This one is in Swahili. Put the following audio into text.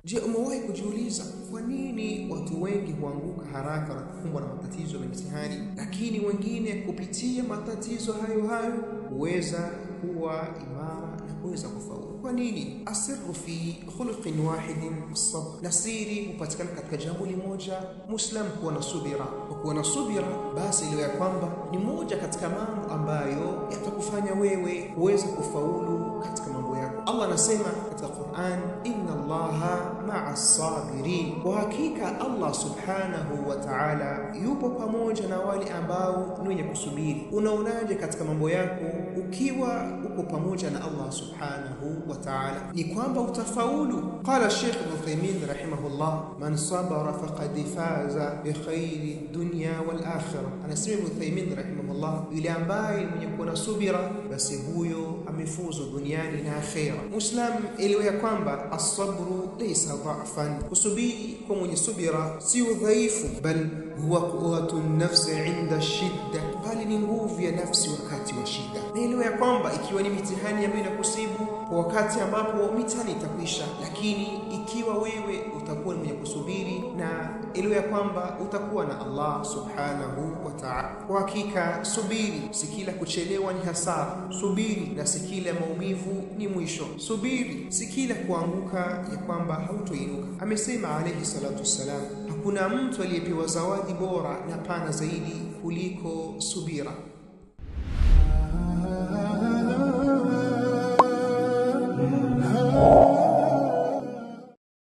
Je, umewahi kujiuliza kwa nini watu wengi huanguka haraka na kukumbwa na matatizo na mitihani, lakini wengine kupitia matatizo hayo huweza kuwa imara na kuweza kufaulu? Kwa nini? Asirru fi khuluqin wahidin as-sabr. Nasiri hupatikana katika jambo moja, Muislam kuwa na subira. Kuwa na subira basi ile ya kwamba ni moja katika mambo ambayo yatakufanya wewe uweze kufaulu katika mambo yako. Allah anasema katika Qur'an, inna Allaha ma'as sabirin. Kwa hakika Allah subhanahu wa ta'ala yupo pamoja na wale ambao ni wenye kusubiri. Unaonaje katika mambo yako ukiwa uko pamoja na Allah subhanahu wa ta'ala? Ni kwamba utafaulu. Qala Sheikh Ibn Uthaymeen rahimahullah, man sabara faqad faza bi khairi dunya wal akhirah. Anasema Ibn Uthaymeen rahimahullah, yule ambaye mwenye kuwa na subira basi huyo amefuzu duniani na akhera. Muislam elewa ya kwamba as-sabru laysa dha'fan. Kusubiri kwa mwenye subira si udhaifu, bal huwa quwwatun nafsi 'inda shidda, bali ni nguvu ya nafsi wakati wa shida. Na elewa ya kwamba ikiwa ni mitihani ambayo inakusibu kwa wakati ambapo mitihani itakwisha, lakini ikiwa wewe utakuwa mwenye kusubiri, na elewa ya kwamba utakuwa na Allah subhanahu wa ta'ala. Kwa hakika subiri, si kila kuchelewa ni hasara. Subiri na si kila maumivu ni mwisho. Subiri si kila kuanguka ya kwamba hautoinuka. Amesema alayhi salatu wassalam, hakuna mtu aliyepewa zawadi bora na pana zaidi kuliko subira.